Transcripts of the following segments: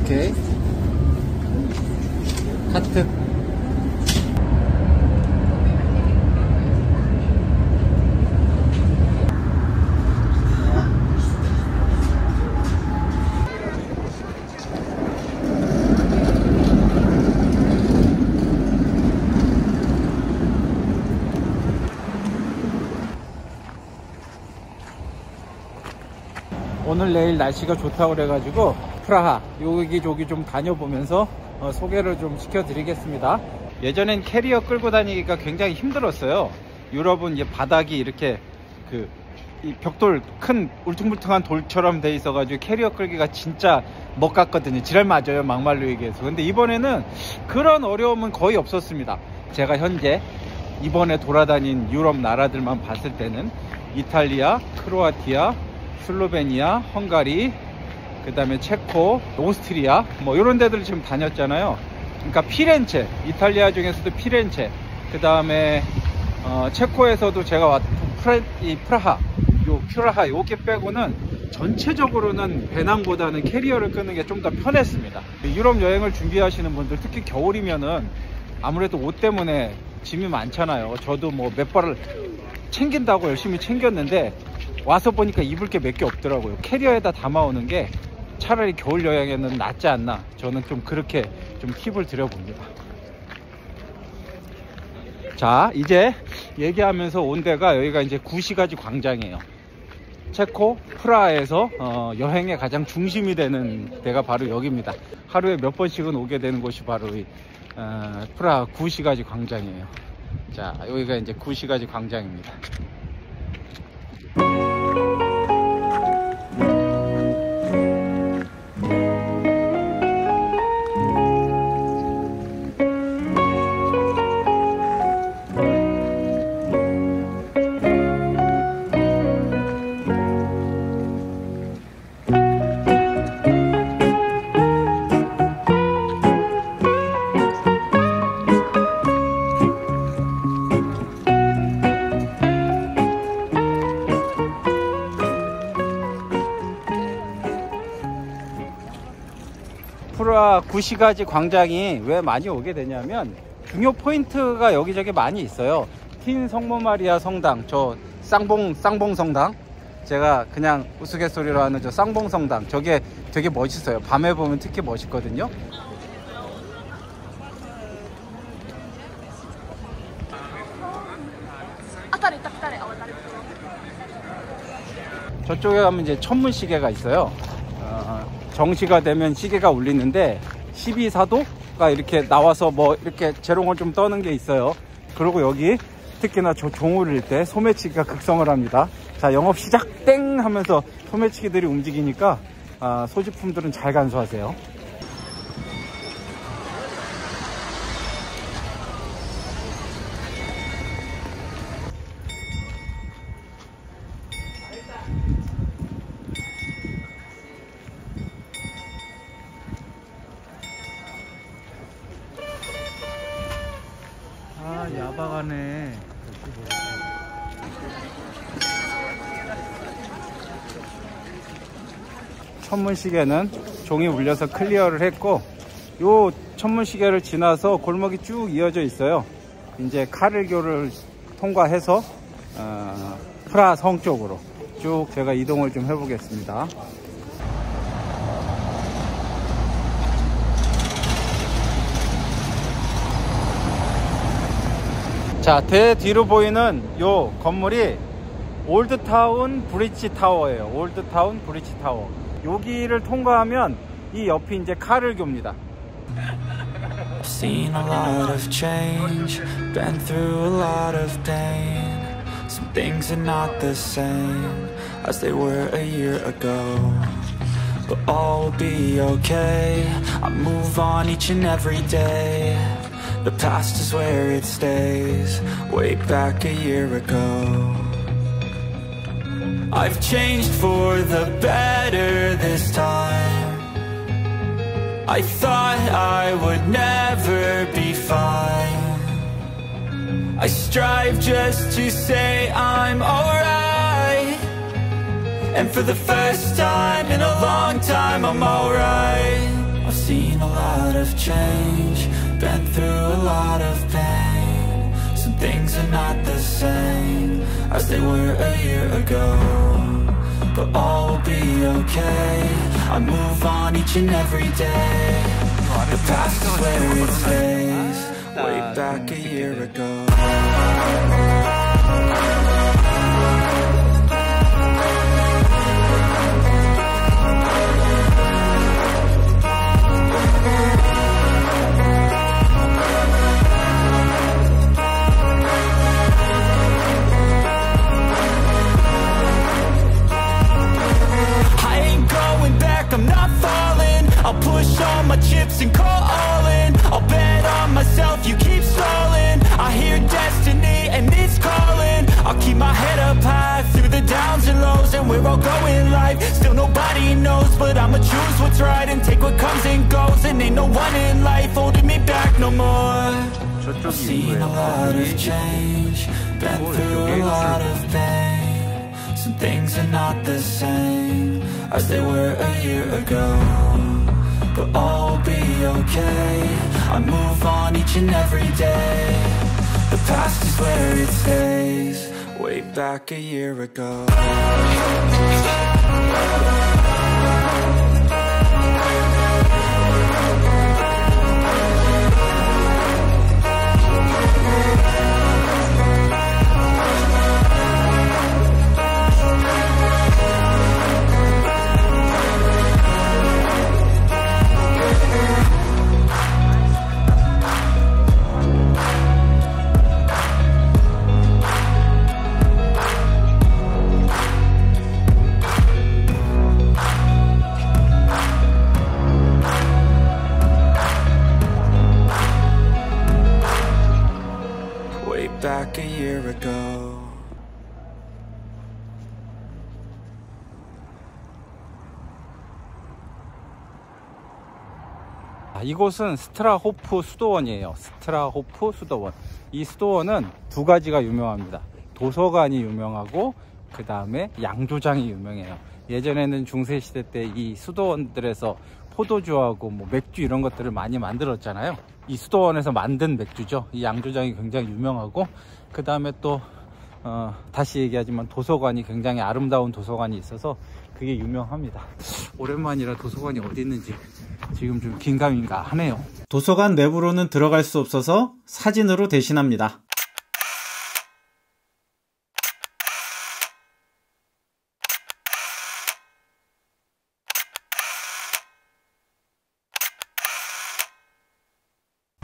오케이. 하트. 오늘 내일 날씨가 좋다고 그래가지고 프라하 여기저기 좀 다녀보면서 소개를 좀 시켜드리겠습니다. 예전엔 캐리어 끌고 다니기가 굉장히 힘들었어요. 유럽은 이제 바닥이 이렇게 이 벽돌 큰 울퉁불퉁한 돌처럼 돼 있어가지고 캐리어 끌기가 진짜 먹같거든요. 지랄 맞아요, 막말로 얘기해서. 근데 이번에는 그런 어려움은 거의 없었습니다. 제가 현재 이번에 돌아다닌 유럽 나라들만 봤을 때는 이탈리아, 크로아티아, 슬로베니아, 헝가리, 그 다음에 체코, 오스트리아 뭐 이런 데들 지금 다녔잖아요. 그러니까 피렌체, 이탈리아 중에서도 피렌체, 그 다음에 체코에서도 제가 왔던 프라하 요게 빼고는 전체적으로는 배낭보다는 캐리어를 끄는 게 좀 더 편했습니다. 유럽 여행을 준비하시는 분들, 특히 겨울이면은 아무래도 옷 때문에 짐이 많잖아요. 저도 뭐 몇 벌을 챙긴다고 열심히 챙겼는데 와서 보니까 입을 게 몇 개 없더라고요. 캐리어에다 담아오는 게 차라리 겨울 여행에는 낫지 않나, 저는 좀 그렇게 좀 팁을 드려봅니다. 자, 이제 얘기하면서 온 데가 여기가 이제 구시가지 광장이에요. 체코 프라하에서 여행의 가장 중심이 되는 데가 바로 여기입니다. 하루에 몇 번씩은 오게 되는 곳이 바로 이 프라하 구시가지 광장이에요. 자, 여기가 이제 구시가지 광장입니다. 프라하 구시가지 광장이 왜 많이 오게 되냐면 중요 포인트가 여기저기 많이 있어요. 틴 성모 마리아 성당, 저 쌍봉 성당, 제가 그냥 우스갯소리로 하는 저 쌍봉 성당, 저게 되게 멋있어요. 밤에 보면 특히 멋있거든요. 저쪽에 가면 이제 천문시계가 있어요. 정시가 되면 시계가 울리는데 12사도가 이렇게 나와서 뭐 이렇게 재롱을 좀 떠는 게 있어요. 그리고 여기 특히나 저 종 울릴 때 소매치기가 극성을 합니다. 자, 영업 시작 땡 하면서 소매치기들이 움직이니까 소지품들은 잘 간수하세요. 야박하네. 천문시계는 종이 울려서 클리어를 했고, 요 천문시계를 지나서 골목이 쭉 이어져 있어요. 이제 카를교를 통과해서 프라하 성 쪽으로 쭉 제가 이동을 좀 해보겠습니다. 자, 대 뒤로 보이는 요 건물이 올드타운 브릿지 타워예요. 올드타운 브릿지 타워. 여기를 통과하면 이 옆이 이제 카를교입니다. I've seen a lot of change, been through a lot of pain. Some things are not the same as they were a year ago. But all will be okay. I move on each and every day. The past is where it stays, way back a year ago. I've changed for the better this time. I thought I would never be fine. I strive just to say I'm alright. And for the first time in a long time I'm alright. I've seen a lot of change, been through a lot of pain. Some things are not the same as they were a year ago, but all will be okay. I move on each and every day. The past is where it stays, way back a year ago. I'm not falling, I'll push all my chips and call all in. I'll bet on myself, you keep stalling. I hear destiny and it's calling. I'll keep my head up high through the downs and lows. And we're all going live, still nobody knows, but I'ma choose what's right and take what comes and goes. And ain't no one in life holding me back no more. I've seen a lot of change, been through a lot of pain. Some things are not the same as they were a year ago, but all will be okay. I move on each and every day. The past is where it stays, way back a year ago. Back a year ago. 이곳은 스트라호프 수도원이에요. 스트라호프 수도원. 이 수도원은 두 가지가 유명합니다. 도서관이 유명하고 그 다음에 양조장이 유명해요. 예전에는 중세시대 때 이 수도원들에서 포도주하고 뭐 맥주 이런 것들을 많이 만들었잖아요. 이 수도원에서 만든 맥주죠. 이 양조장이 굉장히 유명하고, 그 다음에 또 다시 얘기하지만 도서관이 굉장히 아름다운 도서관이 있어서 그게 유명합니다. 오랜만이라 도서관이 어디 있는지 지금 좀 긴가민가 하네요. 도서관 내부로는 들어갈 수 없어서 사진으로 대신합니다.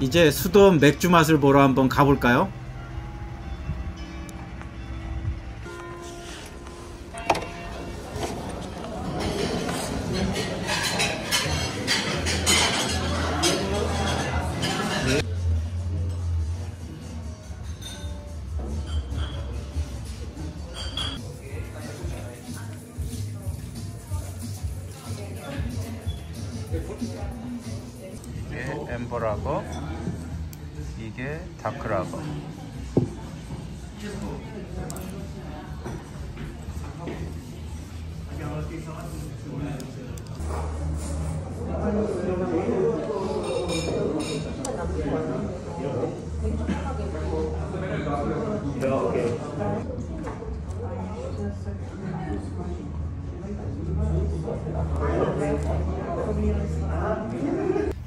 이제 수도원 맥주 맛을 보러 한번 가볼까요? 이게 엠버라고, 이게 다크라고.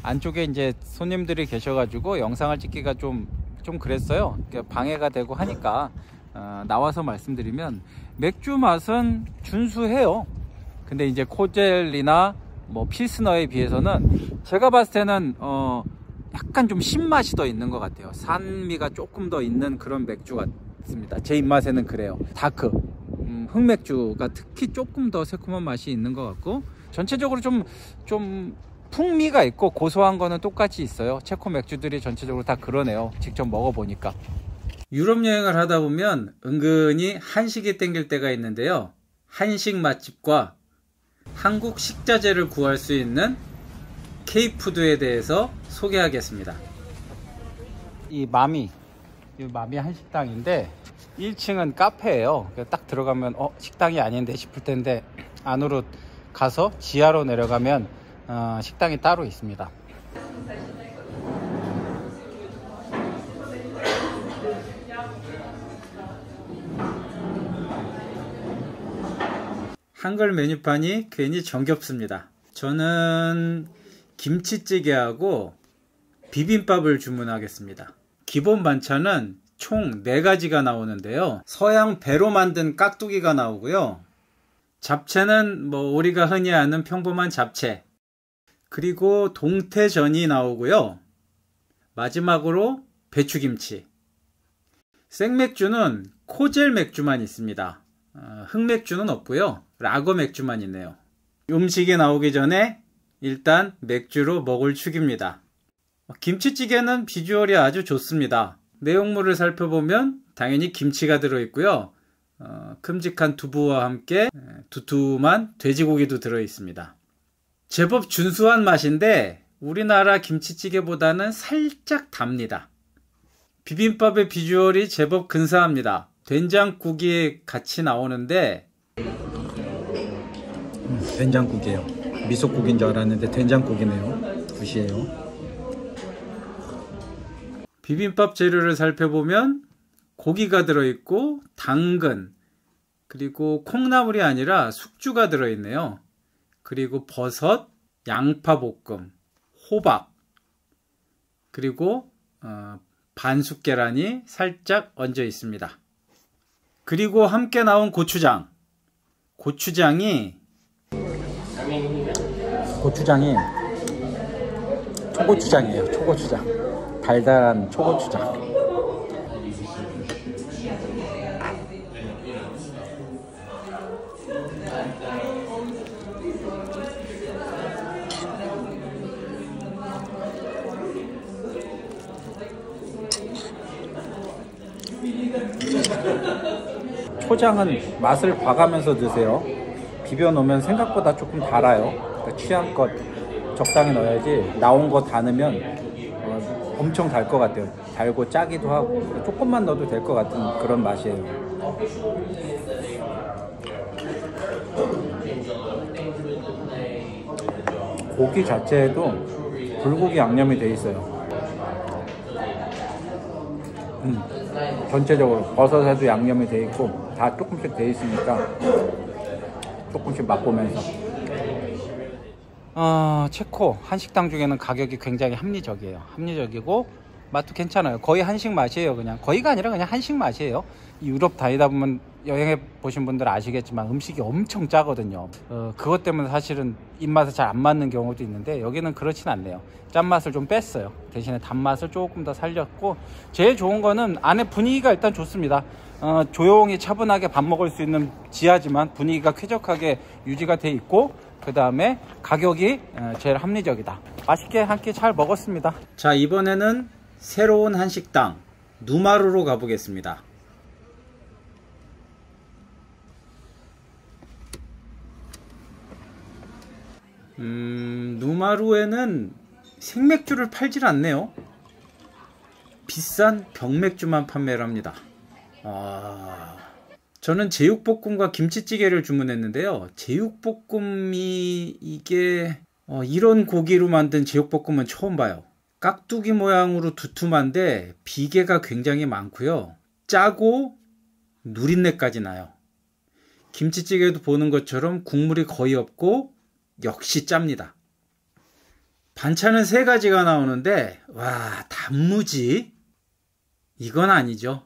안쪽에 이제 손님들이 계셔가지고 영상을 찍기가 좀 그랬어요. 방해가 되고 하니까 나와서 말씀드리면 맥주 맛은 준수해요. 근데 이제 코젤이나 뭐 필스너에 비해서는 제가 봤을 때는 약간 좀 신맛이 더 있는 것 같아요. 산미가 조금 더 있는 그런 맥주 같습니다. 제 입맛에는 그래요. 다크 흑맥주가 특히 조금 더 새콤한 맛이 있는 것 같고, 전체적으로 좀 풍미가 있고 고소한 거는 똑같이 있어요. 체코 맥주들이 전체적으로 다 그러네요. 직접 먹어보니까. 유럽 여행을 하다 보면 은근히 한식이 땡길 때가 있는데요. 한식 맛집과 한국 식자재를 구할 수 있는 K푸드에 대해서 소개하겠습니다. 이 마미 한식당인데 1층은 카페예요. 딱 들어가면 식당이 아닌데 싶을 텐데 안으로 가서 지하로 내려가면 식당이 따로 있습니다. 한글 메뉴판이 괜히 정겹습니다. 저는 김치찌개하고 비빔밥을 주문하겠습니다. 기본 반찬은 총 4가지가 나오는데요. 서양 배로 만든 깍두기가 나오고요. 잡채는 우리가 흔히 아는 평범한 잡채, 그리고 동태전이 나오고요. 마지막으로 배추김치. 생맥주는 코젤 맥주만 있습니다. 흑맥주는 없고요. 라거 맥주만 있네요. 음식이 나오기 전에 일단 맥주로 먹을 축입니다. 김치찌개는 비주얼이 아주 좋습니다. 내용물을 살펴보면 당연히 김치가 들어있고요. 큼직한 두부와 함께 두툼한 돼지고기도 들어있습니다. 제법 준수한 맛인데 우리나라 김치찌개보다는 살짝 답니다. 비빔밥의 비주얼이 제법 근사합니다. 된장국이 같이 나오는데 된장국이에요. 미소국인 줄 알았는데 된장국이네요. 굿이에요. 비빔밥 재료를 살펴보면 고기가 들어있고 당근, 그리고 콩나물이 아니라 숙주가 들어있네요. 그리고 버섯, 양파볶음, 호박, 그리고 반숙 계란이 살짝 얹어 있습니다. 그리고 함께 나온 고추장. 고추장이 초고추장이에요. 초고추장. 달달한 초고추장. 초장은 맛을 봐가면서 드세요. 비벼 놓으면 생각보다 조금 달아요. 그러니까 취향껏 적당히 넣어야지 나온 거 다 넣으면 엄청 달 것 같아요. 달고 짜기도 하고 조금만 넣어도 될 것 같은 그런 맛이에요. 고기 자체에도 불고기 양념이 돼 있어요. 전체적으로 버섯에도 양념이 돼 있고 다 조금씩 돼 있으니까 조금씩 맛보면서. 체코 한식당 중에는 가격이 굉장히 합리적이에요. 합리적이고 맛도 괜찮아요. 거의 한식 맛이에요. 그냥 거의가 아니라 그냥 한식 맛이에요. 유럽 다니다 보면 여행해 보신 분들 아시겠지만 음식이 엄청 짜거든요. 그것 때문에 사실은 입맛에 잘 안 맞는 경우도 있는데 여기는 그렇진 않네요. 짠맛을 좀 뺐어요. 대신에 단맛을 조금 더 살렸고, 제일 좋은 거는 안에 분위기가 일단 좋습니다. 조용히 차분하게 밥 먹을 수 있는 지하지만 분위기가 쾌적하게 유지가 돼 있고, 그 다음에 가격이 제일 합리적이다. 맛있게 한 끼 잘 먹었습니다. 자, 이번에는 새로운 한식당 누마루로 가보겠습니다. 누마루에는 생맥주를 팔질 않네요. 비싼 병맥주만 판매를 합니다. 저는 제육볶음과 김치찌개를 주문했는데요. 제육볶음이 이게 이런 고기로 만든 제육볶음은 처음 봐요. 깍두기 모양으로 두툼한데 비계가 굉장히 많고요. 짜고 누린내까지 나요. 김치찌개도 보는 것처럼 국물이 거의 없고 역시 짭니다. 반찬은 3가지가 나오는데 와, 단무지? 이건 아니죠.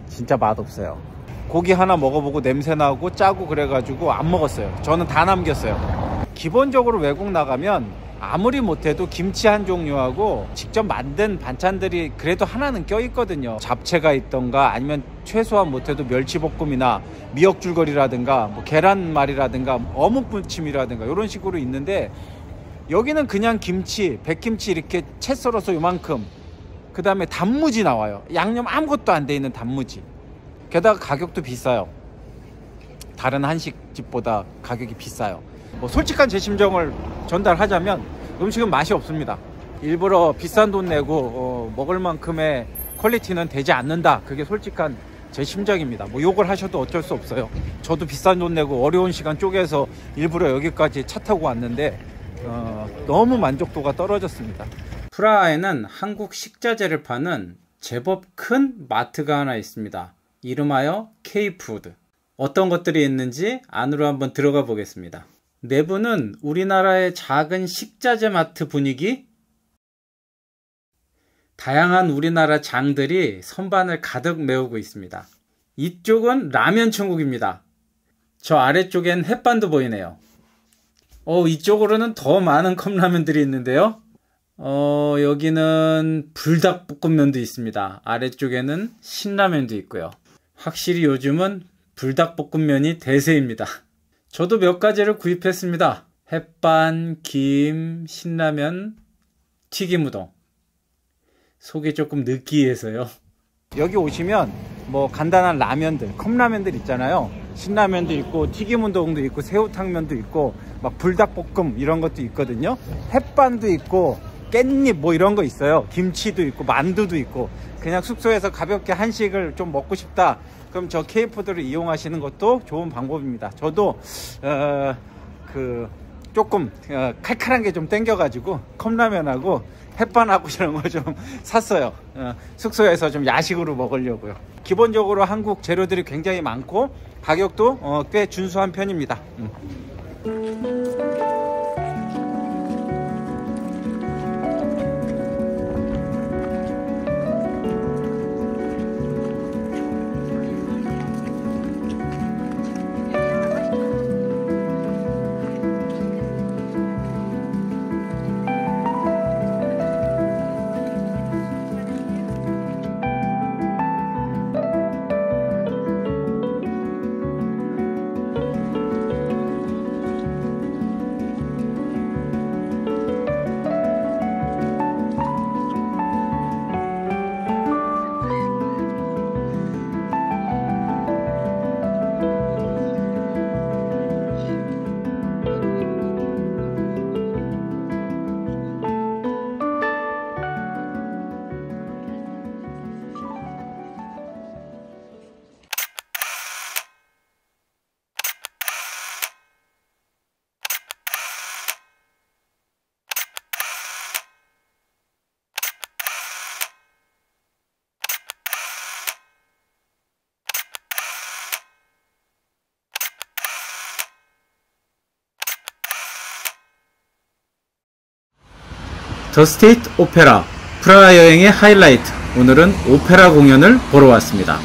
진짜 맛없어요. 고기 하나 먹어보고 냄새나고 짜고 그래가지고 안 먹었어요. 저는 다 남겼어요. 기본적으로 외국 나가면 아무리 못해도 김치 한 종류하고 직접 만든 반찬들이 그래도 하나는 껴있거든요. 잡채가 있던가 아니면 최소한 못해도 멸치볶음이나 미역줄거리라든가 뭐 계란말이라든가 어묵무침이라든가 이런 식으로 있는데, 여기는 그냥 김치, 백김치 이렇게 채 썰어서 요만큼, 그 다음에 단무지 나와요. 양념 아무것도 안 돼 있는 단무지. 게다가 가격도 비싸요. 다른 한식집보다 가격이 비싸요. 뭐 솔직한 제 심정을 전달하자면 음식은 맛이 없습니다. 일부러 비싼 돈 내고 먹을 만큼의 퀄리티는 되지 않는다. 그게 솔직한 제 심정입니다. 뭐 욕을 하셔도 어쩔 수 없어요. 저도 비싼 돈 내고 어려운 시간 쪼개서 일부러 여기까지 차 타고 왔는데 너무 만족도가 떨어졌습니다. 프라하에는 한국 식자재를 파는 제법 큰 마트가 하나 있습니다. 이름하여 K푸드. 어떤 것들이 있는지 안으로 한번 들어가 보겠습니다. 내부는 우리나라의 작은 식자재 마트 분위기? 다양한 우리나라 장들이 선반을 가득 메우고 있습니다. 이쪽은 라면 천국입니다. 저 아래쪽엔 햇반도 보이네요. 이쪽으로는 더 많은 컵라면들이 있는데요. 여기는 불닭볶음면도 있습니다. 아래쪽에는 신라면도 있고요. 확실히 요즘은 불닭볶음면이 대세입니다. 저도 몇 가지를 구입했습니다. 햇반, 김, 신라면, 튀김우동. 속이 조금 느끼해서요. 여기 오시면 뭐 간단한 라면들, 컵라면들 있잖아요. 신라면도 있고 튀김우동도 있고 새우탕면도 있고 막 불닭볶음 이런 것도 있거든요. 햇반도 있고 깻잎 뭐 이런 거 있어요. 김치도 있고 만두도 있고. 그냥 숙소에서 가볍게 한식을 좀 먹고 싶다, 그럼 저 K푸드를 이용하시는 것도 좋은 방법입니다. 저도 조금 칼칼한 게 좀 땡겨가지고 컵라면하고 햇반하고 이런 거 좀 샀어요. 숙소에서 좀 야식으로 먹으려고요. 기본적으로 한국 재료들이 굉장히 많고 가격도 꽤 준수한 편입니다. 더 스테이트 오페라, 프라하 여행의 하이라이트. 오늘은 오페라 공연을 보러 왔습니다.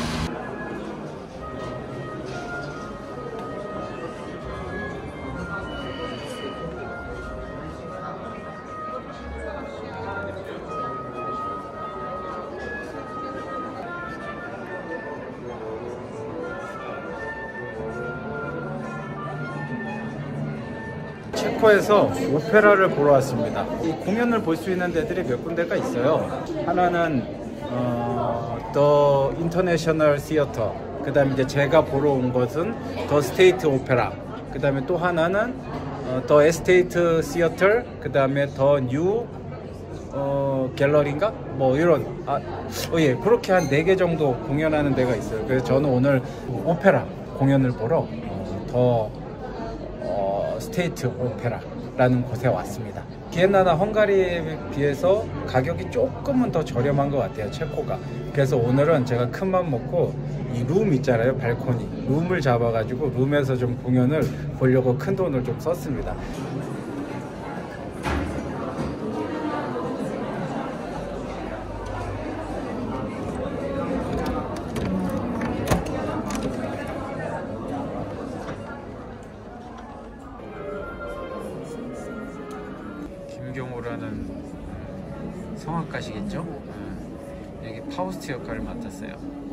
체코에서 오페라를 보러 왔습니다. 이 공연을 볼 수 있는 데들이 몇 군데가 있어요. 하나는 더 인터내셔널 시어터, 그 다음에 이제 제가 보러 온 것은 더 스테이트 오페라, 그 다음에 또 하나는 더 에스테이트 시어터, 그 다음에 더 뉴 갤러리인가? 뭐 이런 예, 그렇게 한 4개 정도 공연하는 데가 있어요. 그래서 저는 오늘 오페라 공연을 보러 더 스테이트 오페라라는 곳에 왔습니다. 비엔나나 헝가리에 비해서 가격이 조금은 더 저렴한 것 같아요, 체코가. 그래서 오늘은 제가 큰맘 먹고 이 룸 있잖아요, 발코니 룸을 잡아가지고 룸에서 좀 공연을 보려고 큰 돈을 좀 썼습니다. 김경호라는 성악가시겠죠? 여기 파우스트 역할을 맡았어요.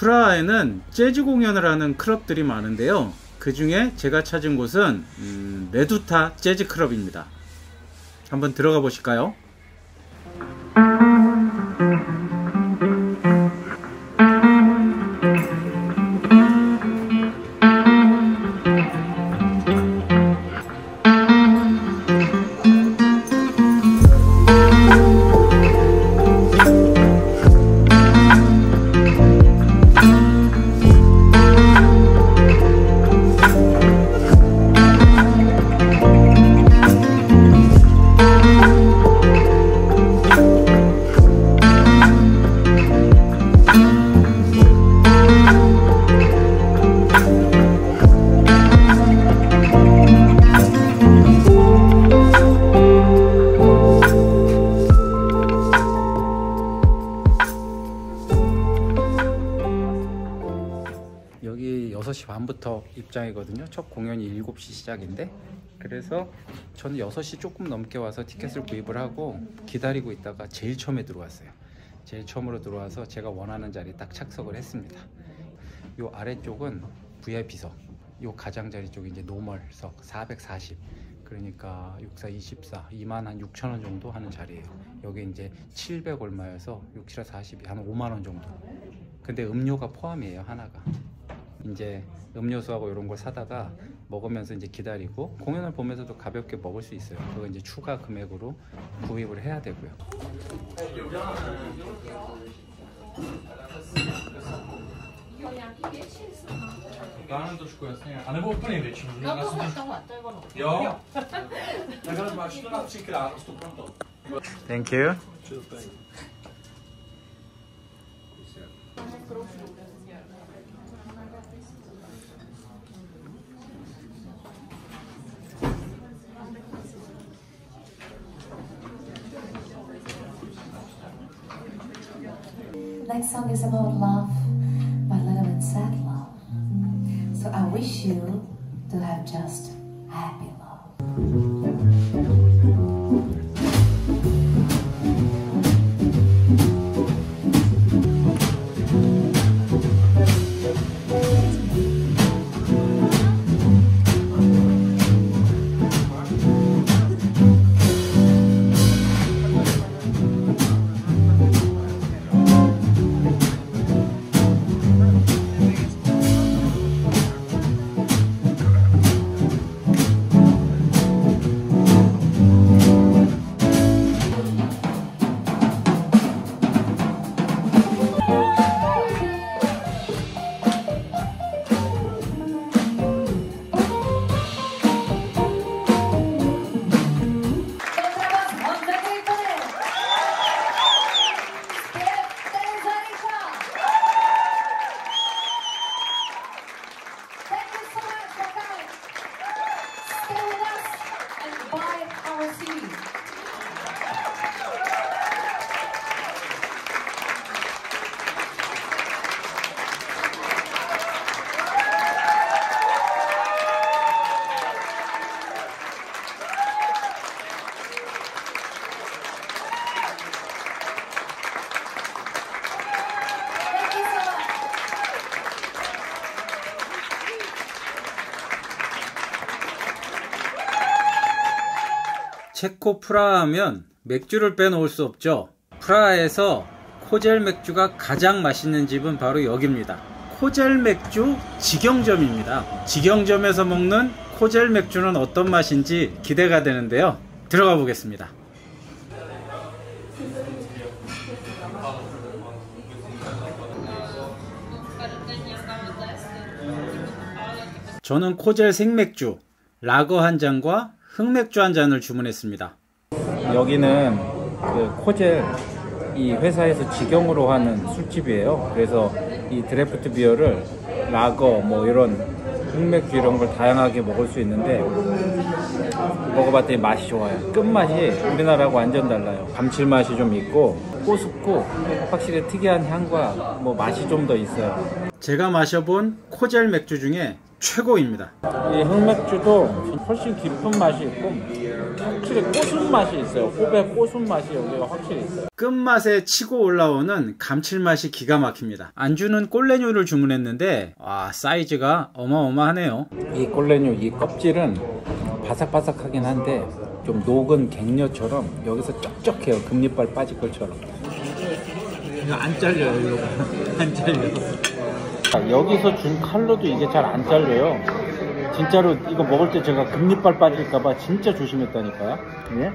프라하에는 재즈 공연을 하는 클럽들이 많은데요. 그 중에 제가 찾은 곳은 레두타 재즈 클럽입니다. 한번 들어가 보실까요? 여기 6시 반부터 입장이거든요. 첫 공연이 7시 시작인데, 그래서 저는 6시 조금 넘게 와서 티켓을 구입을 하고 기다리고 있다가 제일 처음에 들어왔어요. 제일 처음으로 들어와서 제가 원하는 자리에 딱 착석을 했습니다. 요 아래쪽은 VIP석, 요 가장자리 쪽이 이제 노멀석 440, 그러니까 64, 24, 26,000원 정도 하는 자리예요. 여기 이제 700 얼마여서 67, 40이 한 5만원 정도. 근데 음료가 포함이에요, 하나가. 이제 음료수하고 이런 걸 사다가 먹으면서 이제 기다리고 공연을 보면서도 가볍게 먹을 수 있어요. 그거 이제 추가 금액으로 구입을 해야 되고요. Dáme trošku jasně, a nebo úplně větší. No tohle, to je ono. Jo? Takhle máš to na 3krát, to pronto. Thank you. Next song is about love, but a little bit sad love. So I wish you to have just happy love. 체코 프라하 하면 맥주를 빼놓을 수 없죠. 프라하에서 코젤 맥주가 가장 맛있는 집은 바로 여기입니다. 코젤 맥주 직영점입니다. 직영점에서 먹는 코젤 맥주는 어떤 맛인지 기대가 되는데요. 들어가 보겠습니다. 저는 코젤 생맥주, 라거 한 잔과 흑맥주 한 잔을 주문했습니다. 여기는 그 코젤 이 회사에서 직영으로 하는 술집이에요. 그래서 이 드래프트 비어를 라거 뭐 이런 흑맥주 이런 걸 다양하게 먹을 수 있는데 먹어봤더니 맛이 좋아요. 끝맛이 우리나라하고 완전 달라요. 감칠맛이 좀 있고 꼬숩고 확실히 특이한 향과 뭐 맛이 좀 더 있어요. 제가 마셔본 코젤 맥주 중에 최고입니다. 이 흑맥주도 훨씬 깊은 맛이 있고 확실히 고순 맛이 있어요. 호배 고순 맛이 여기가 확실히 있어요. 끝맛에 치고 올라오는 감칠맛이 기가 막힙니다. 안주는 꼴레뉴를 주문했는데 사이즈가 어마어마하네요. 이 꼴레뉴 이 껍질은 바삭바삭하긴 한데 좀 녹은 갱녀처럼 여기서 쩍쩍해요. 금리빨 빠질 것처럼. 이거 안 잘려요. 이거 안 잘려. 여기서 준 칼로도 이게 잘 안 잘려요. 진짜로 이거 먹을 때 제가 금리빨 빠질까봐 진짜 조심했다니까요. 예?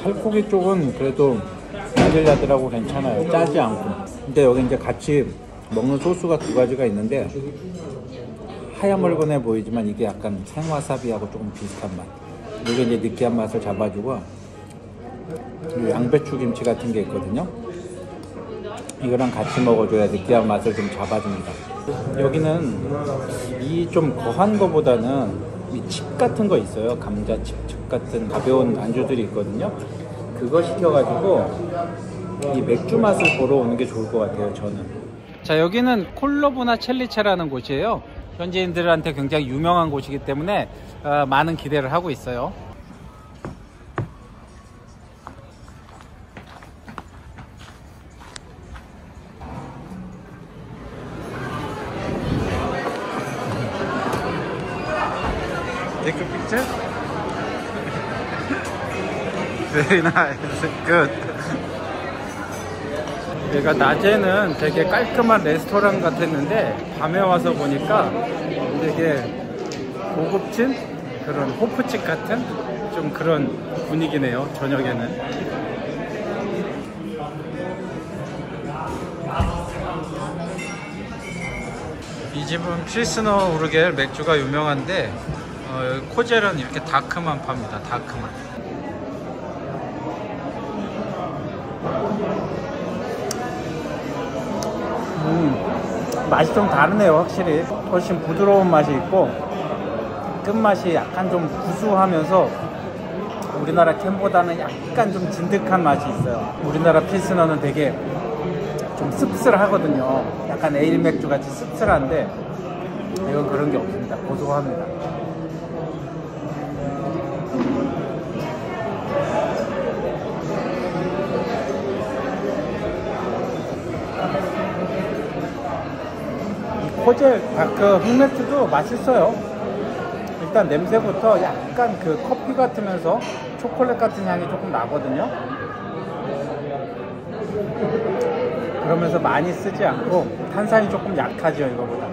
살코기 쪽은 그래도 야들야들하고 괜찮아요. 짜지 않고. 근데 여기 이제 같이 먹는 소스가 두 가지가 있는데 하야멀건해 보이지만 이게 약간 생와사비하고 조금 비슷한 맛. 이게 이제 느끼한 맛을 잡아주고 양배추 김치 같은 게 있거든요. 이거랑 같이 먹어줘야 느끼한 맛을 좀 잡아줍니다. 여기는 이 좀 거한 거보다는 이 칩 같은 거 있어요. 감자칩 같은 가벼운 안주들이 있거든요. 그거 시켜가지고 이 맥주 맛을 보러 오는 게 좋을 것 같아요. 저는. 자, 여기는 콜로브나 첼리체라는 곳이에요. 현지인들한테 굉장히 유명한 곳이기 때문에 많은 기대를 하고 있어요. Take a picture? Very nice. Good. 여기가 낮에는 되게 깔끔한 레스토랑 같았는데 밤에 와서 보니까 되게 고급진 그런 호프집 같은 좀 그런 분위기네요. 저녁에는. 이 집은 필스너 우르겔 맥주가 유명한데 코젤은 이렇게 다크만 팝니다. 다크만. 맛이 좀 다르네요. 확실히 훨씬 부드러운 맛이 있고 끝맛이 약간 좀 구수하면서 우리나라 캔보다는 약간 좀 진득한 맛이 있어요. 우리나라 필스너는 되게 좀 씁쓸하거든요. 약간 에일 맥주 같이 씁쓸한데 이건 그런 게 없습니다. 고소합니다. 코젤 다크 흑맥주도 맛있어요. 일단 냄새부터 약간 그 커피 같으면서 초콜릿 같은 향이 조금 나거든요. 그러면서 많이 쓰지 않고 탄산이 조금 약하죠, 이거보다.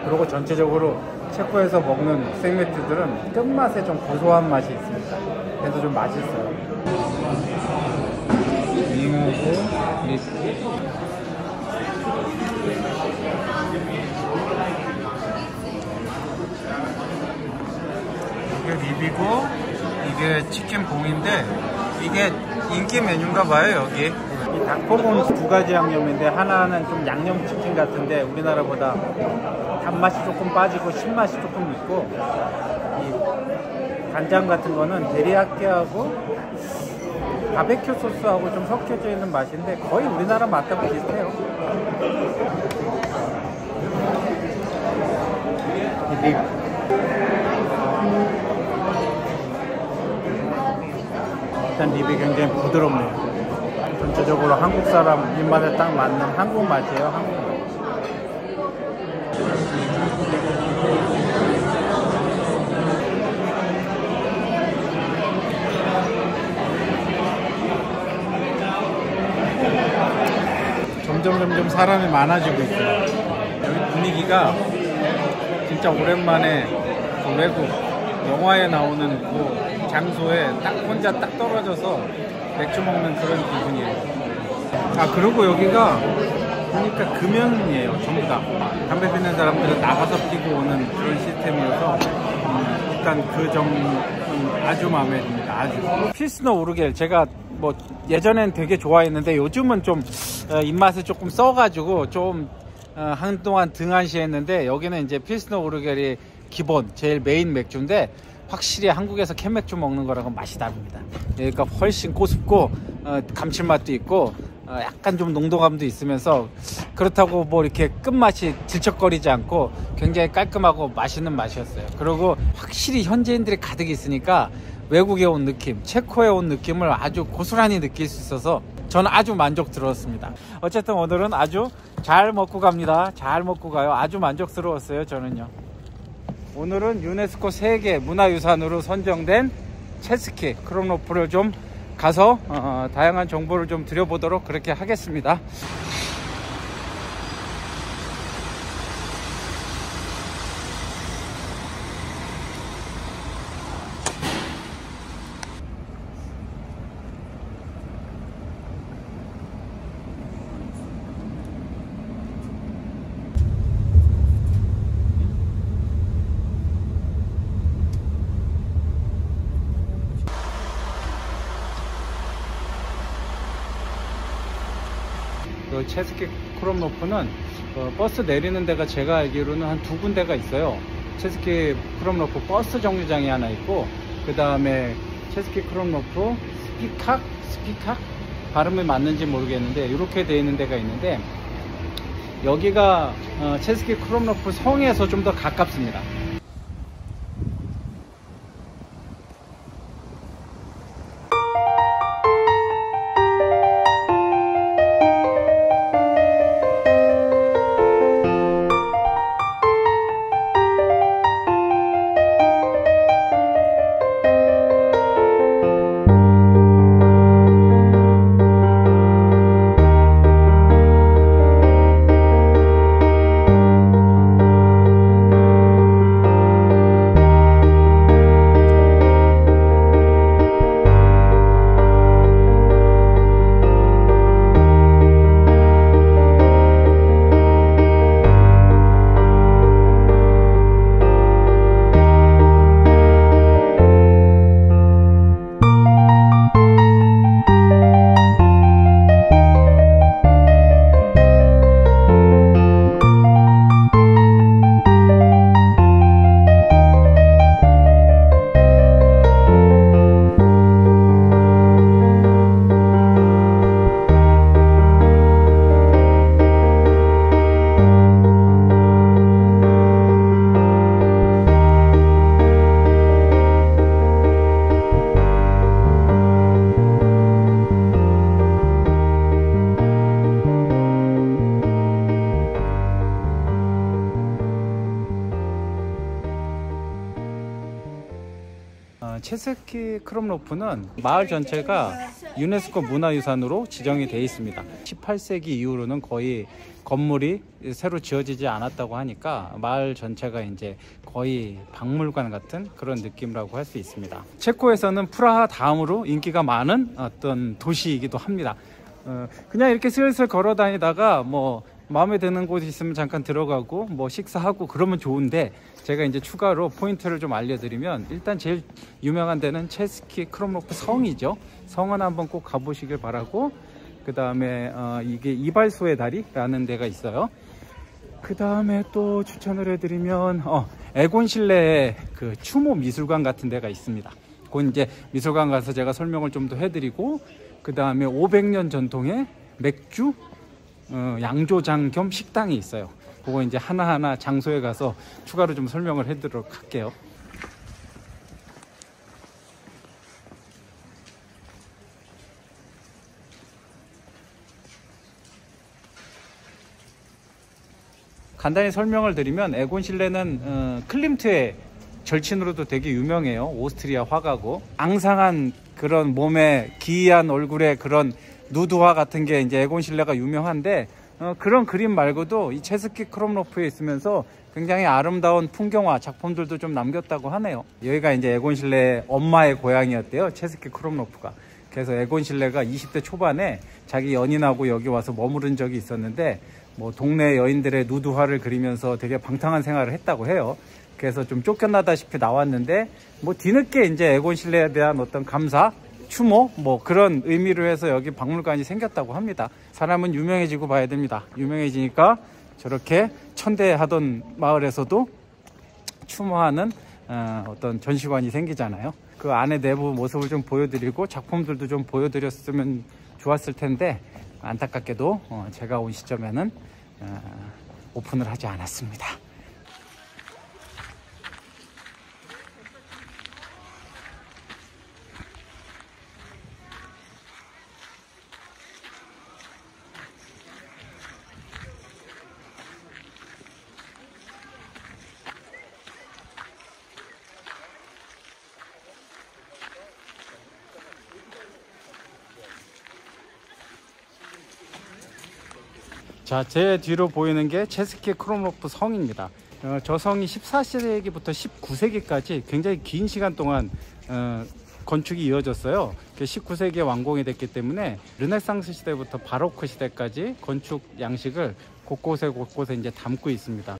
그리고 전체적으로 체코에서 먹는 생맥주들은 끝맛에 좀 고소한 맛이 있습니다. 그래서 좀 맛있어요. 잉하고 리프. 이게 립이고 이게 치킨 봉인데 이게 인기 메뉴인가 봐요. 여기 이 닭포봉 두 가지 양념인데 하나는 좀 양념치킨 같은데 우리나라보다 단맛이 조금 빠지고 신맛이 조금 있고 이 간장 같은 거는 데리야끼하고 바베큐 소스하고 좀 섞여져 있는 맛인데 거의 우리나라 맛하고 비슷해요. 이 립. 일단 립이 굉장히 부드럽네요. 전체적으로 한국 사람 입맛에 딱 맞는 한국 맛이에요. 한국 맛. 점점 사람이 많아지고 있어요. 여기 분위기가 진짜 오랜만에 그 외국 영화에 나오는 그 장소에 딱 혼자 딱 떨어져서 맥주 먹는 그런 기분이에요. 아, 그리고 여기가 보니까 금연이에요. 전부 다 담배 피는 사람들은 나가서 피고 오는 그런 시스템이어서 일단 그 점은 아주 마음에 듭니다. 아주. 필스너 우르겔 제가 뭐 예전엔 되게 좋아했는데 요즘은 좀 입맛을 조금 써가지고 좀 한동안 등한시했는데 여기는 이제 필스너 우르겔이 기본 제일 메인 맥주인데 확실히 한국에서 캔맥주 먹는 거랑은 맛이 다릅니다. 그러니까 훨씬 고습고 감칠맛도 있고 약간 좀 농도감도 있으면서 그렇다고 뭐 이렇게 끝맛이 질척거리지 않고 굉장히 깔끔하고 맛있는 맛이었어요. 그리고 확실히 현지인들이 가득 있으니까 외국에 온 느낌, 체코에 온 느낌을 아주 고스란히 느낄 수 있어서 저는 아주 만족 들었습니다. 어쨌든 오늘은 아주 잘 먹고 갑니다. 잘 먹고 가요. 아주 만족스러웠어요. 저는요. 오늘은 유네스코 세계 문화유산으로 선정된 체스키 크롬노프를 좀 가서 다양한 정보를 좀 드려보도록 그렇게 하겠습니다. 그 체스키 크롬노프는 버스 내리는 데가 제가 알기로는 한 2군데가 있어요. 체스키 크롬노프 버스 정류장이 하나 있고, 그 다음에 체스키 크롬노프 스피칵 발음이 맞는지 모르겠는데 이렇게 되어 있는 데가 있는데, 여기가 체스키 크롬노프 성에서 좀 더 가깝습니다. 체스키 크롬노프는 마을 전체가 유네스코 문화유산으로 지정이 되어 있습니다. 18세기 이후로는 거의 건물이 새로 지어지지 않았다고 하니까 마을 전체가 이제 거의 박물관 같은 그런 느낌이라고 할 수 있습니다. 체코에서는 프라하 다음으로 인기가 많은 어떤 도시이기도 합니다. 그냥 이렇게 슬슬 걸어 다니다가 뭐 마음에 드는 곳이 있으면 잠깐 들어가고 뭐 식사하고 그러면 좋은데, 제가 이제 추가로 포인트를 좀 알려드리면, 일단 제일 유명한 데는 체스키 크롬노프 성이죠. 성은 한번 꼭 가보시길 바라고, 그 다음에 이게 이발소의 다리라는 데가 있어요. 그 다음에 또 추천을 해드리면 에곤 실내에 그 추모 미술관 같은 데가 있습니다. 그건 이제 미술관 가서 제가 설명을 좀 더 해드리고, 그 다음에 500년 전통의 맥주 양조장 겸 식당이 있어요. 그거 이제 하나하나 장소에 가서 추가로 좀 설명을 해드리도록 할게요. 간단히 설명을 드리면, 에곤 실레는 클림트의 절친으로도 되게 유명해요. 오스트리아 화가고, 앙상한 그런 몸에 기이한 얼굴에 그런 누드화 같은 게 이제 에곤 실레가 유명한데, 그런 그림 말고도 이 체스키 크롬노프에 있으면서 굉장히 아름다운 풍경화 작품들도 좀 남겼다고 하네요. 여기가 이제 에곤 실레의 엄마의 고향이었대요, 체스키 크롬노프가. 그래서 에곤 실레가 20대 초반에 자기 연인하고 여기 와서 머무른 적이 있었는데, 뭐 동네 여인들의 누드화를 그리면서 되게 방탕한 생활을 했다고 해요. 그래서 좀 쫓겨나다시피 나왔는데, 뭐 뒤늦게 이제 에곤 실레에 대한 어떤 감사, 추모 뭐 그런 의미로 해서 여기 박물관이 생겼다고 합니다. 사람은 유명해지고 봐야 됩니다. 유명해지니까 저렇게 천대하던 마을에서도 추모하는 어떤 전시관이 생기잖아요. 그 안에 내부 모습을 좀 보여드리고 작품들도 좀 보여드렸으면 좋았을 텐데, 안타깝게도 제가 온 시점에는 오픈을 하지 않았습니다. 자, 제 뒤로 보이는 게 체스키 크롬로프 성입니다. 저 성이 14세기부터 19세기까지 굉장히 긴 시간 동안 건축이 이어졌어요. 19세기에 완공이 됐기 때문에 르네상스 시대부터 바로크 시대까지 건축 양식을 곳곳에 이제 담고 있습니다.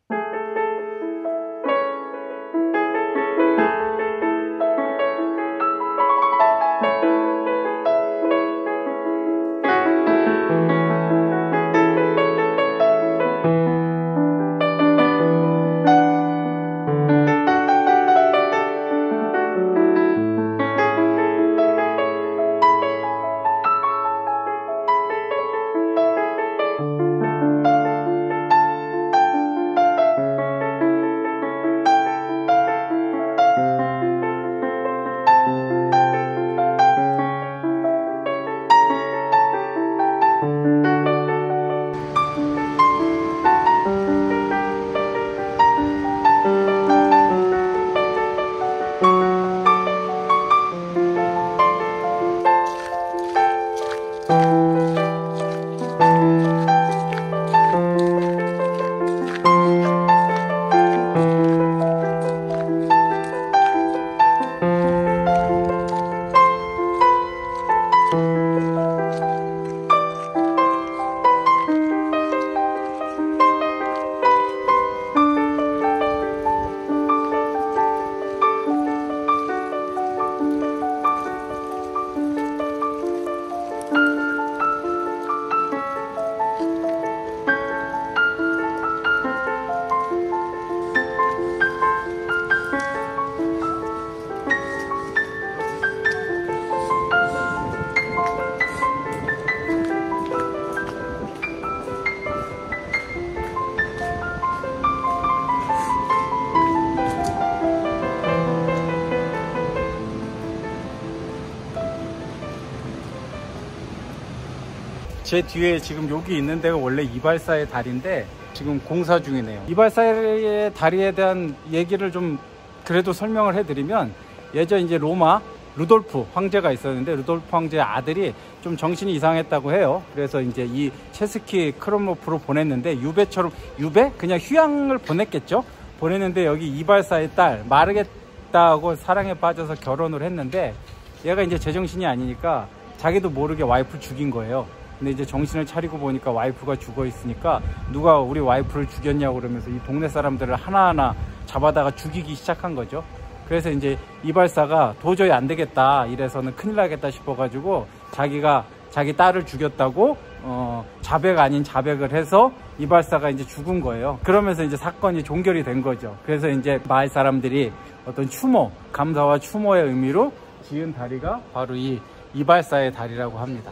제 뒤에 지금 여기 있는 데가 원래 이발사의 다리인데 지금 공사 중이네요. 이발사의 다리에 대한 얘기를 좀 그래도 설명을 해드리면, 예전 이제 로마 루돌프 황제가 있었는데 루돌프 황제의 아들이 좀 정신이 이상했다고 해요. 그래서 이제 이 체스키 크롬로프로 보냈는데 유배? 그냥 휴양을 보냈겠죠. 보냈는데 여기 이발사의 딸 마르게타하고 사랑에 빠져서 결혼을 했는데, 얘가 이제 제정신이 아니니까 자기도 모르게 와이프 죽인 거예요. 근데 이제 정신을 차리고 보니까 와이프가 죽어 있으니까 누가 우리 와이프를 죽였냐고 그러면서 이 동네 사람들을 하나하나 잡아다가 죽이기 시작한 거죠. 그래서 이제 이발사가 도저히 안 되겠다, 이래서는 큰일 나겠다 싶어가지고 자기가 자기 딸을 죽였다고 자백 아닌 자백을 해서 이발사가 이제 죽은 거예요. 그러면서 이제 사건이 종결이 된 거죠. 그래서 이제 마을 사람들이 어떤 추모, 감사와 추모의 의미로 지은 다리가 바로 이 이발사의 다리라고 합니다.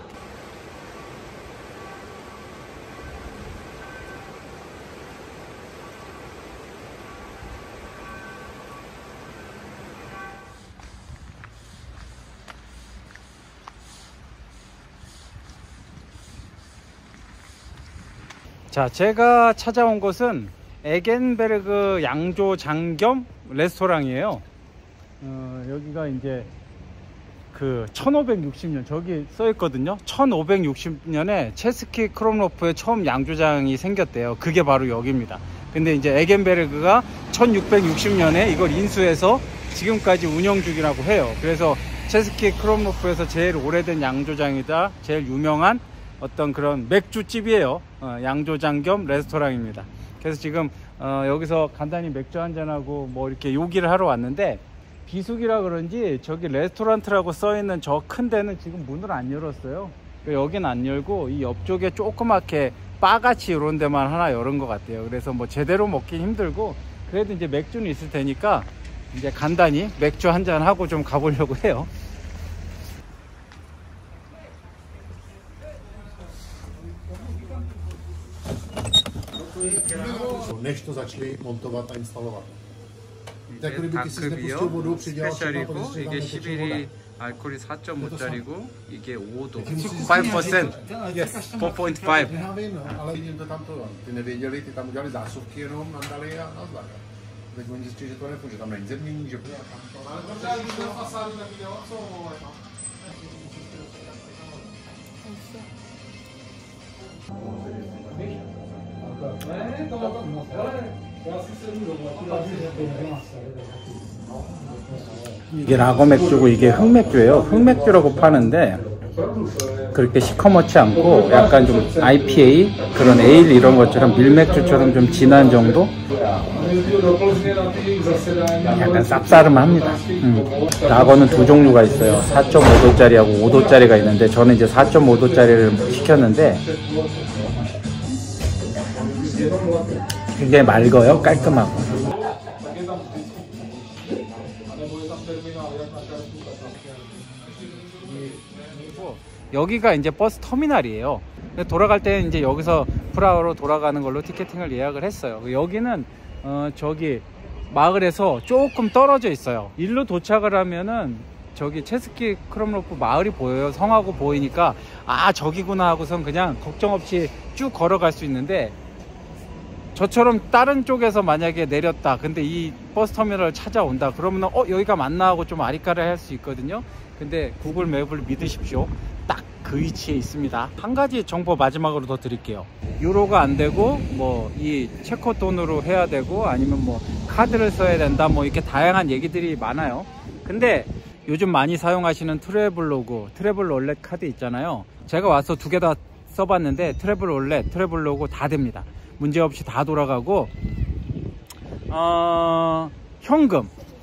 자, 제가 찾아온 곳은 에겐베르그 양조장 겸 레스토랑이에요. 여기가 이제 그 1560년, 저기 써 있거든요. 1560년에 체스키 크롬로프의 처음 양조장이 생겼대요. 그게 바로 여기입니다. 근데 이제 에겐베르그가 1660년에 이걸 인수해서 지금까지 운영 중이라고 해요. 그래서 체스키 크롬로프에서 제일 오래된 양조장이다, 제일 유명한 어떤 그런 맥주집이에요. 양조장 겸 레스토랑입니다. 그래서 지금 여기서 간단히 맥주 한잔하고 뭐 이렇게 요기를 하러 왔는데, 비수기라 그런지 저기 레스토랑트라고 써있는 저 큰 데는 지금 문을 안 열었어요. 여기는 안 열고 이 옆쪽에 조그맣게 바같이 이런 데만 하나 열은 것 같아요. 그래서 뭐 제대로 먹기 힘들고, 그래도 이제 맥주는 있을 테니까 이제 간단히 맥주 한잔하고 좀 가보려고 해요. než to začali montovat a instalovat. Tak kdyby ty si nepustil vodu, přidělal 스페셜이고 이게 11이 알코올이 4.5짜리고 이게 5도. 5%. Yes. 4.5. Já vím, no, ale jim to tam to, ty nevěděli, ty tam udělali zásuvky jenom, nadali a nazdar. Teď oni zjistili, že to nefunguje, že tam není zemnění, že ale to třeba když na fasádu taky dělat, co 이게 라거 맥주고 이게 흑맥주예요. 흑맥주라고 파는데 그렇게 시커멓지 않고 약간 좀 IPA 그런 에일 이런 것처럼 밀맥주처럼 좀 진한 정도? 약간 쌉싸름합니다. 라거는 두 종류가 있어요. 4.5도짜리하고 5도짜리가 있는데 저는 이제 4.5도짜리를 시켰는데 굉장히 맑어요. 깔끔하고. 여기가 이제 버스 터미널이에요. 돌아갈 때는 이제 여기서 프라하로 돌아가는 걸로 티켓팅을 예약을 했어요. 여기는 저기 마을에서 조금 떨어져 있어요. 일로 도착을 하면은 저기 체스키 크롬로프 마을이 보여요. 성하고 보이니까 아 저기구나 하고선 그냥 걱정 없이 쭉 걸어갈 수 있는데 저처럼 다른 쪽에서 만약에 내렸다 근데 이 버스 터미널을 찾아온다 그러면 여기가 맞나 하고 좀 아리까리 할 수 있거든요. 근데 구글 맵을 믿으십시오. 딱 그 위치에 있습니다. 한 가지 정보 마지막으로 더 드릴게요. 유로가 안 되고 뭐 이 체코 돈으로 해야 되고 아니면 뭐 카드를 써야 된다 뭐 이렇게 다양한 얘기들이 많아요. 근데 요즘 많이 사용하시는 트래블월렛 카드 있잖아요. 제가 와서 두 개 다 써봤는데 트래블월렛, 트래블로그 다 됩니다. 문제없이 다 돌아가고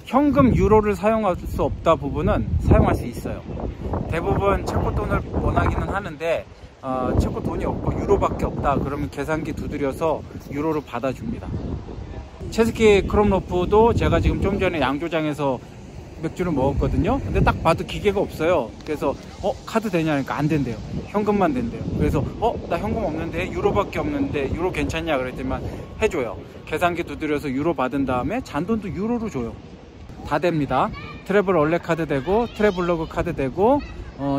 현금 유로를 사용할 수 없다 부분은 사용할 수 있어요. 대부분 체코 돈을 원하기는 하는데 체코 돈이 없고 유로밖에 없다 그러면 계산기 두드려서 유로를 받아줍니다. 체스키 크롬로프도 제가 지금 좀 전에 양조장에서 맥주를 먹었거든요. 근데 딱 봐도 기계가 없어요. 그래서 카드 되냐니까 안 된대요. 현금만 된대요. 그래서 나 현금 없는데 유로밖에 없는데 유로 괜찮냐 그랬더니만 해줘요. 계산기 두드려서 유로 받은 다음에 잔돈도 유로로 줘요. 다 됩니다. 트래블월렛 카드 되고 트래블로그 카드 되고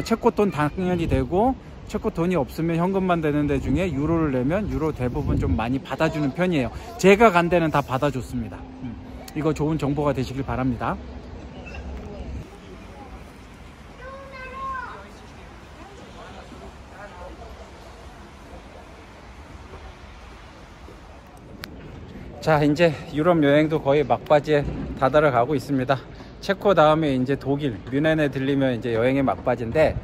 체코 돈 당연히 되고 체코 돈이 없으면 현금만 되는 데 중에 유로를 내면 유로 대부분 좀 많이 받아주는 편이에요. 제가 간 데는 다 받아줬습니다. 이거 좋은 정보가 되시길 바랍니다. 자 이제 유럽 여행도 거의 막바지에 다다라 가고 있습니다. 체코 다음에 이제 독일 뮌헨에 들리면 이제 여행의 막바지인데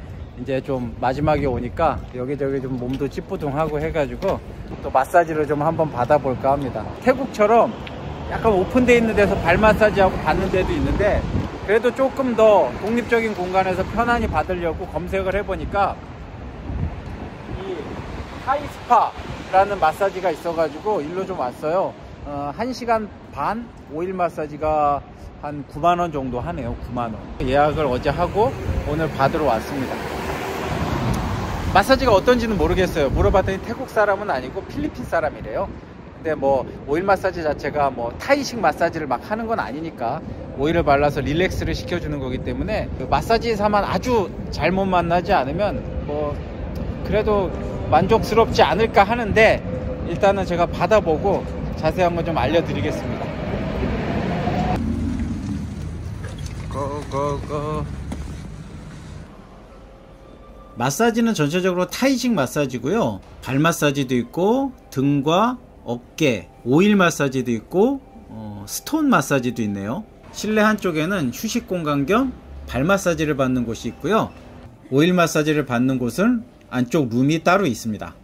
이제 좀 마지막에 오니까 여기저기 좀 몸도 찌뿌둥하고 해가지고 또 마사지를 좀 한번 받아볼까 합니다. 태국처럼 약간 오픈되어 있는 데서 발 마사지하고 받는 데도 있는데 그래도 조금 더 독립적인 공간에서 편안히 받으려고 검색을 해보니까 이 하이스파라는 마사지가 있어가지고 일로 좀 왔어요. 1시간 반 5일 마사지가 한 9만원 정도 하네요. 9만원 예약을 어제 하고 오늘 받으러 왔습니다. 마사지가 어떤지는 모르겠어요. 물어봤더니 태국 사람은 아니고 필리핀 사람이래요. 근데 뭐 오일 마사지 자체가 뭐 타이식 마사지를 막 하는 건 아니니까 오일을 발라서 릴렉스를 시켜주는 거기 때문에 그 마사지사만 아주 잘못 만나지 않으면 뭐 그래도 만족스럽지 않을까 하는데 일단은 제가 받아보고 자세한 거 좀 알려드리겠습니다. 고고고. 마사지는 전체적으로 타이식 마사지고요. 발 마사지도 있고 등과 어깨, 오일 마사지도 있고 스톤 마사지도 있네요. 실내 한쪽에는 휴식 공간 겸 발 마사지를 받는 곳이 있고요. 오일 마사지를 받는 곳은 안쪽 룸이 따로 있습니다.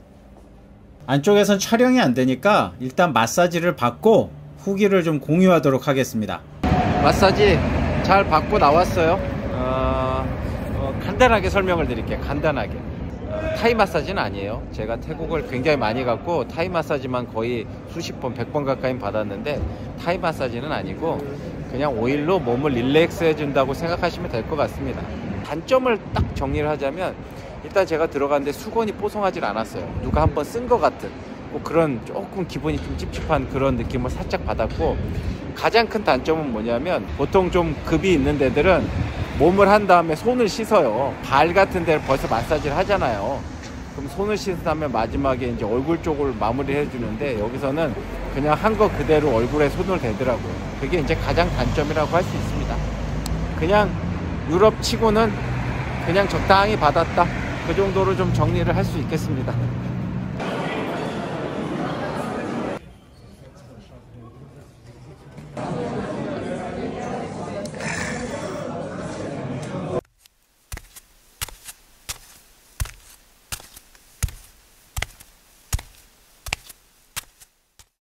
안쪽에선 촬영이 안 되니까 일단 마사지를 받고 후기를 좀 공유하도록 하겠습니다. 마사지 잘 받고 나왔어요. 간단하게 설명을 드릴게요. 간단하게. 타이 마사지는 아니에요. 제가 태국을 굉장히 많이 갔고 타이 마사지만 거의 수십 번, 100번 가까이 받았는데 타이 마사지는 아니고 그냥 오일로 몸을 릴렉스 해준다고 생각하시면 될 것 같습니다. 단점을 딱 정리를 하자면 일단 제가 들어갔는데 수건이 뽀송하질 않았어요. 누가 한번 쓴 것 같은 뭐 그런 조금 기분이 좀 찝찝한 그런 느낌을 살짝 받았고, 가장 큰 단점은 뭐냐면 보통 좀 급이 있는 데들은 몸을 한 다음에 손을 씻어요. 발 같은 데를 벌써 마사지를 하잖아요. 그럼 손을 씻은 다음에 마지막에 이제 얼굴 쪽을 마무리 해주는데, 여기서는 그냥 한 거 그대로 얼굴에 손을 대더라고요. 그게 이제 가장 단점이라고 할 수 있습니다. 그냥 유럽 치고는 그냥 적당히 받았다, 그 정도로 좀 정리를 할 수 있겠습니다.